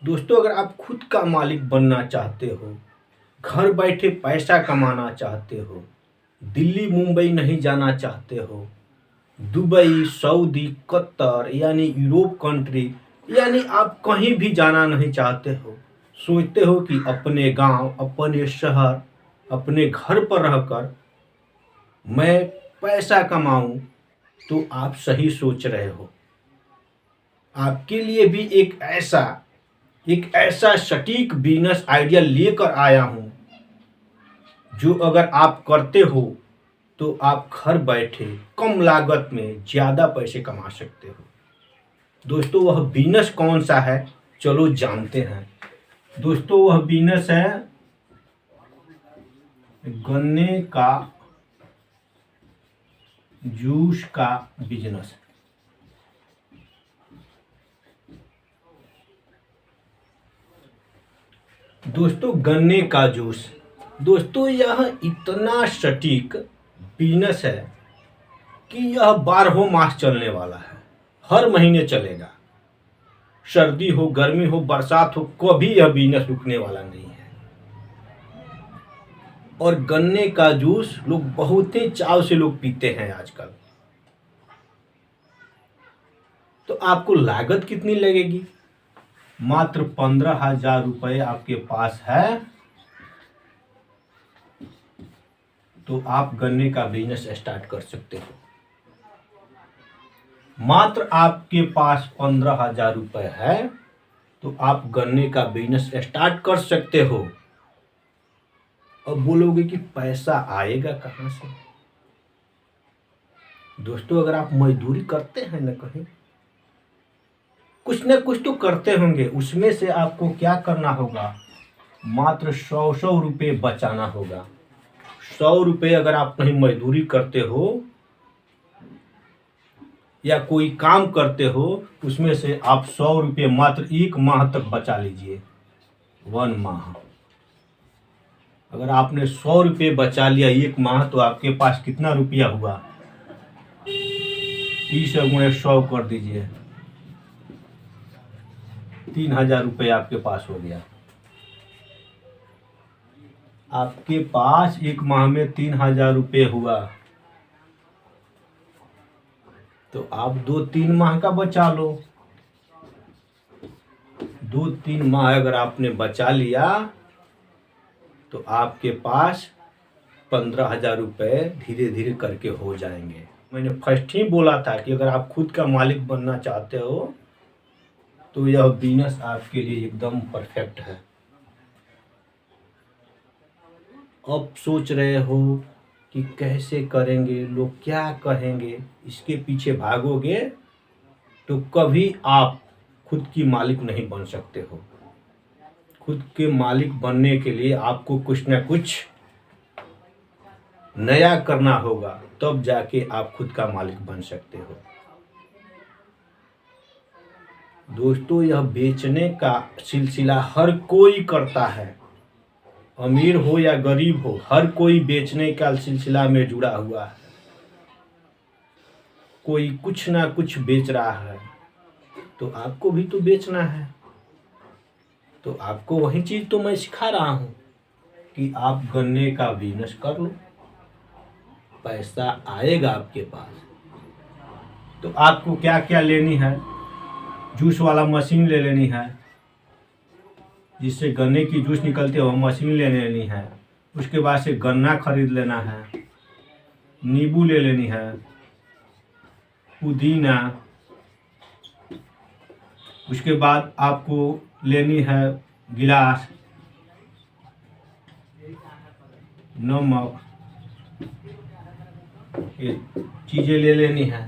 दोस्तों, अगर आप खुद का मालिक बनना चाहते हो, घर बैठे पैसा कमाना चाहते हो, दिल्ली मुंबई नहीं जाना चाहते हो, दुबई, सऊदी, कतर यानी यूरोप कंट्री यानी आप कहीं भी जाना नहीं चाहते हो, सोचते हो कि अपने गांव, अपने शहर, अपने घर पर रहकर मैं पैसा कमाऊं, तो आप सही सोच रहे हो। आपके लिए भी एक ऐसा सटीक बिजनेस आइडिया लेकर आया हूं, जो अगर आप करते हो तो आप घर बैठे कम लागत में ज़्यादा पैसे कमा सकते हो। दोस्तों, वह बिजनेस कौन सा है, चलो जानते हैं। दोस्तों, वह बिजनेस है गन्ने का जूस का बिजनेस। दोस्तों, गन्ने का जूस। दोस्तों, यह इतना सटीक बिजनेस है कि यह 12 मास चलने वाला है। हर महीने चलेगा। सर्दी हो, गर्मी हो, बरसात हो, कभी यह बिजनेस रुकने वाला नहीं है। और गन्ने का जूस लोग बहुत ही चाव से लोग पीते हैं आजकल। तो आपको लागत कितनी लगेगी? मात्र 15,000 रुपये आपके पास है तो आप गन्ने का बिजनेस स्टार्ट कर सकते हो। मात्र आपके पास 15,000 रुपये है तो आप गन्ने का बिजनेस स्टार्ट कर सकते हो। अब बोलोगे कि पैसा आएगा कहाँ से? दोस्तों, अगर आप मजदूरी करते हैं ना, कहीं कुछ न कुछ तो करते होंगे, उसमें से आपको क्या करना होगा? मात्र 100 रुपये बचाना होगा। 100 रुपये अगर आप कहीं मजदूरी करते हो या कोई काम करते हो, उसमें से आप 100 रुपये मात्र 1 माह तक बचा लीजिए। 1 माह अगर आपने 100 रुपये बचा लिया 1 माह, तो आपके पास कितना रुपया हुआ? 30 गुणे 100 कर दीजिए, 3,000 रुपये आपके पास हो गया। आपके पास 1 माह में 3,000 रुपये हुआ, तो आप 2-3 माह का बचा लो। 2-3 माह अगर आपने बचा लिया तो आपके पास 15,000 रुपये धीरे धीरे करके हो जाएंगे। मैंने फर्स्ट ही बोला था कि अगर आप खुद का मालिक बनना चाहते हो तो यह बिजनेस आपके लिए एकदम परफेक्ट है। अब सोच रहे हो कि कैसे करेंगे, लोग क्या कहेंगे, इसके पीछे भागोगे तो कभी आप खुद की मालिक नहीं बन सकते हो। खुद के मालिक बनने के लिए आपको कुछ न कुछ नया करना होगा, तब जाके आप खुद का मालिक बन सकते हो। दोस्तों, यह बेचने का सिलसिला हर कोई करता है, अमीर हो या गरीब हो, हर कोई बेचने का सिलसिला में जुड़ा हुआ है। कोई कुछ ना कुछ बेच रहा है, तो आपको भी तो बेचना है। तो आपको वही चीज़ तो मैं सिखा रहा हूँ कि आप गन्ने का बिजनेस कर लो, पैसा आएगा आपके पास। तो आपको क्या क्या लेनी है? जूस वाला मशीन ले लेनी है, जिससे गन्ने की जूस निकलती है, वो मशीन ले लेनी है। उसके बाद से गन्ना खरीद लेना है, नींबू ले लेनी है, पुदीना। उसके बाद आपको लेनी है गिलास, नमक, ये चीज़ें ले लेनी है।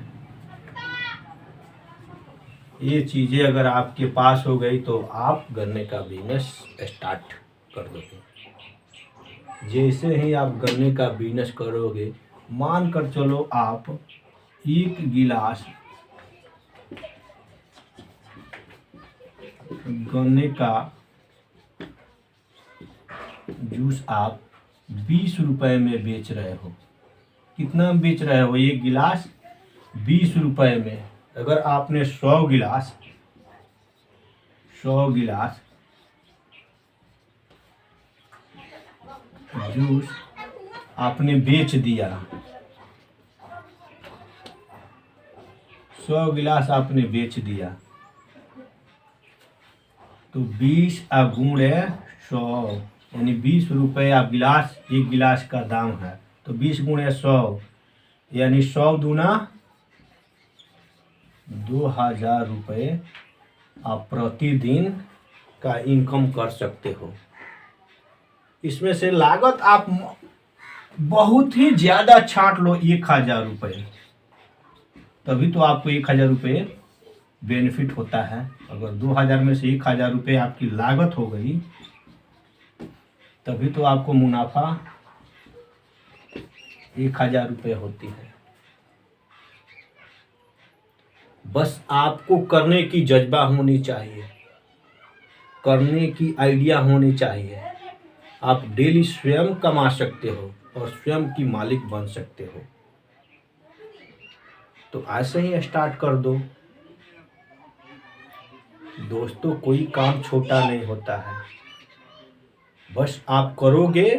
ये चीज़ें अगर आपके पास हो गई तो आप गन्ने का बिजनेस स्टार्ट कर दोगे। जैसे ही आप गन्ने का बिजनेस करोगे, मान कर चलो आप 1 गिलास गन्ने का जूस आप 20 रुपए में बेच रहे हो। कितना में बेच रहे हो? 1 गिलास 20 रुपए में। अगर आपने 100 गिलास 100 गिलास जूस आपने बेच दिया, 100 गिलास आपने बेच दिया, तो 20 गुणे 100 यानी 20 रुपये आप गिलास, एक गिलास का दाम है, तो 20 गुणे 100 यानी 100 दूना 2000 रुपये आप प्रतिदिन का इनकम कर सकते हो। इसमें से लागत आप बहुत ही ज़्यादा छांट लो 1000 रुपये, तभी तो आपको 1000 रुपये बेनिफिट होता है। अगर 2000 में से 1000 रुपये आपकी लागत हो गई, तभी तो आपको मुनाफा 1000 रुपये होती है। बस आपको करने की जज्बा होनी चाहिए, करने की आइडिया होनी चाहिए। आप डेली स्वयं कमा सकते हो और स्वयं की मालिक बन सकते हो। तो ऐसे ही स्टार्ट कर दो दोस्तों, कोई काम छोटा नहीं होता है। बस आप करोगे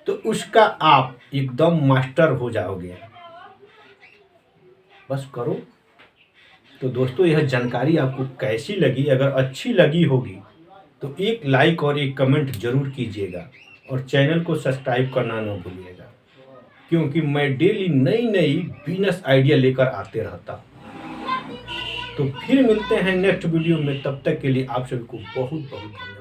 तो उसका आप एकदम मास्टर हो जाओगे। बस करो। तो दोस्तों, यह जानकारी आपको कैसी लगी? अगर अच्छी लगी होगी तो एक लाइक और एक कमेंट जरूर कीजिएगा और चैनल को सब्सक्राइब करना न भूलिएगा, क्योंकि मैं डेली नई नई बिजनेस आइडिया लेकर आते रहता हूँ। तो फिर मिलते हैं नेक्स्ट वीडियो में, तब तक के लिए आप सभी को बहुत बहुत धन्यवाद।